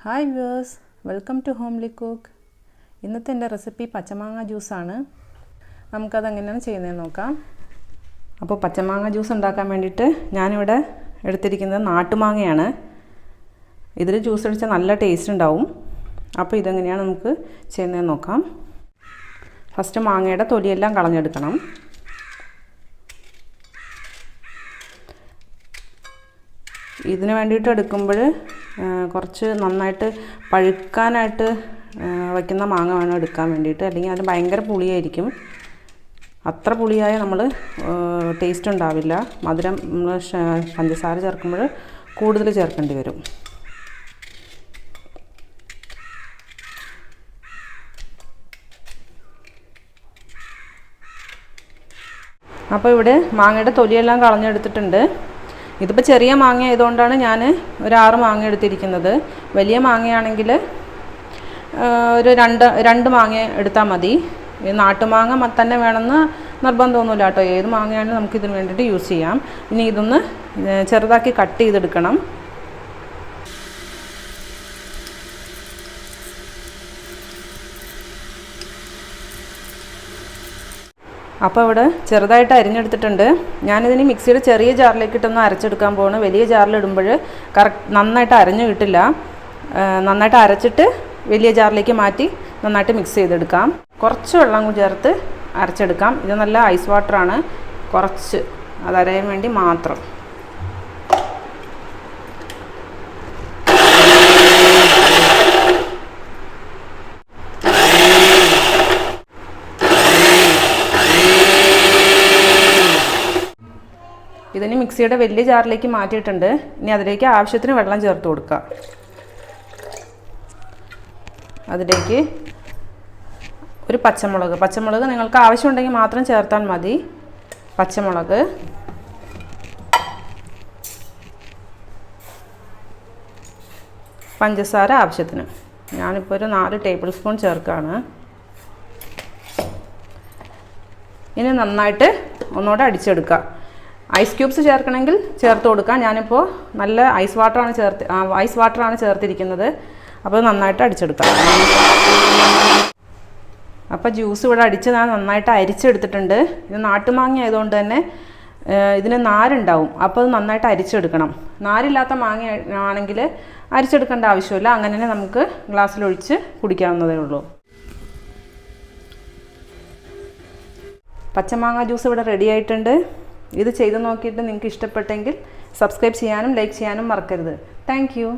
Hi viewers, welcome to homely cook. ഇന്നത്തെ എൻ്റെ recipe പച്ചമാങ്ങ ജ്യൂസാണ്. നമുക്കതെങ്ങനെയാണ് ചെയ്യുന്നതെന്ന് നോക്കാം. അപ്പോൾ പച്ചമാങ്ങ ജ്യൂസ് ഉണ്ടാക്കാൻ വേണ്ടിയിട്ട് ഞാനിവിടെ എടുത്തിരിക്കുന്നത് നാട്ടുമാങ്ങയാണ്. ഇതിൽ ജ്യൂസ് അടിച്ചാൽ നല്ല ടേസ്റ്റ് ഉണ്ടാവും. അപ്പോൾ ഇതെങ്ങനെയാണ് നമുക്ക് ചെയ്യുന്നതെന്ന് നോക്കാം. ഫസ്റ്റ് മാങ്ങയുടെ തൊലിയെല്ലാം കളഞ്ഞെടുക്കണം. ഇതിന് വേണ്ടിയിട്ട് എടുക്കുമ്പോൾ കുറച്ച് നന്നായിട്ട് പഴുക്കാനായിട്ട് വയ്ക്കുന്ന മാങ്ങ വേണം എടുക്കാൻ വേണ്ടിയിട്ട്, അല്ലെങ്കിൽ അത് ഭയങ്കര പുളിയായിരിക്കും. അത്ര പുളിയായ നമ്മൾ ടേസ്റ്റ് ഉണ്ടാവില്ല. മധുരം നമ്മൾ പഞ്ചസാര ചേർക്കുമ്പോൾ കൂടുതൽ ചേർക്കേണ്ടി വരും. അപ്പോൾ ഇവിടെ മാങ്ങയുടെ തൊലിയെല്ലാം കളഞ്ഞെടുത്തിട്ടുണ്ട്. ഇതിപ്പോൾ ചെറിയ മാങ്ങ ആയതുകൊണ്ടാണ് ഞാൻ ഒരു 6 മാങ്ങ എടുത്തിരിക്കുന്നത്. വലിയ മാങ്ങയാണെങ്കിൽ ഒരു രണ്ട് മാങ്ങ എടുത്താൽ മതി. ഈ നാട്ടുമാങ്ങ തന്നെ വേണമെന്ന് നിർബന്ധമൊന്നുമില്ല കേട്ടോ. ഏത് മാങ്ങയാണെങ്കിലും നമുക്കിതിന് വേണ്ടിയിട്ട് യൂസ് ചെയ്യാം. ഇനി ഇതൊന്ന് ചെറുതാക്കി കട്ട് ചെയ്തെടുക്കണം. അപ്പോൾ ഇവിടെ ചെറുതായിട്ട് അരിഞ്ഞെടുത്തിട്ടുണ്ട്. ഞാനിതിന് മിക്സിയുടെ ചെറിയ ജാറിലേക്ക് ഇട്ടൊന്ന് അരച്ചെടുക്കാൻ പോകുന്നു. വലിയ ജാറിലിടുമ്പോൾ നന്നായിട്ട് അരഞ്ഞു കിട്ടില്ല. നന്നായിട്ട് അരച്ചിട്ട് വലിയ ജാറിലേക്ക് മാറ്റി നന്നായിട്ട് മിക്സ് ചെയ്തെടുക്കാം. കുറച്ച് വെള്ളം ചേർത്ത് അരച്ചെടുക്കാം. ഇത് നല്ല ഐസ് വാട്ടറാണ്, കുറച്ച് അതരയാൻ വേണ്ടി മാത്രം. ഇതിന് മിക്സിയുടെ വലിയ ജാറിലേക്ക് മാറ്റിയിട്ടുണ്ട്. ഇനി അതിലേക്ക് ആവശ്യത്തിന് വെള്ളം ചേർത്ത് കൊടുക്കുക. അതിലേക്ക് ഒരു പച്ചമുളക് നിങ്ങൾക്ക് ആവശ്യമുണ്ടെങ്കിൽ മാത്രം ചേർത്താൽ മതി. പച്ചമുളക്, പഞ്ചസാര ആവശ്യത്തിന്. ഞാനിപ്പോൾ ഒരു 4 ടേബിൾ സ്പൂൺ ചേർക്കുകയാണ്. ഇനി നന്നായിട്ട് ഒന്നുകൂടെ അടിച്ചെടുക്കുക. ഐസ് ക്യൂബ്സ് ചേർക്കണമെങ്കിൽ ചേർത്ത് കൊടുക്കാം. ഞാനിപ്പോൾ നല്ല ഐസ് വാട്ടറാണ് ചേർത്തിരിക്കുന്നത്. അപ്പോൾ നന്നായിട്ട് അടിച്ചെടുക്കാം. അപ്പോൾ ജ്യൂസ് ഇവിടെ അടിച്ച് ഞാൻ നന്നായിട്ട് അരിച്ചെടുത്തിട്ടുണ്ട്. ഇത് നാട്ടുമാങ്ങ ആയതുകൊണ്ട് തന്നെ ഇതിന് നാരുണ്ടാവും. അപ്പോൾ അത് നന്നായിട്ട് അരിച്ചെടുക്കണം. നാരില്ലാത്ത മാങ്ങ ആണെങ്കിൽ അരിച്ചെടുക്കേണ്ട ആവശ്യമില്ല. അങ്ങനെ തന്നെ നമുക്ക് ഗ്ലാസ്സിലൊഴിച്ച് കുടിക്കാവുന്നതേ ഉള്ളൂ. പച്ചമാങ്ങ ജ്യൂസ് ഇവിടെ റെഡി ആയിട്ടുണ്ട്. ഇത് ചെയ്ത് നോക്കിയിട്ട് നിങ്ങൾക്ക് ഇഷ്ടപ്പെട്ടെങ്കിൽ സബ്സ്ക്രൈബ് ചെയ്യാനും ലൈക്ക് ചെയ്യാനും മറക്കരുത്. Thank you.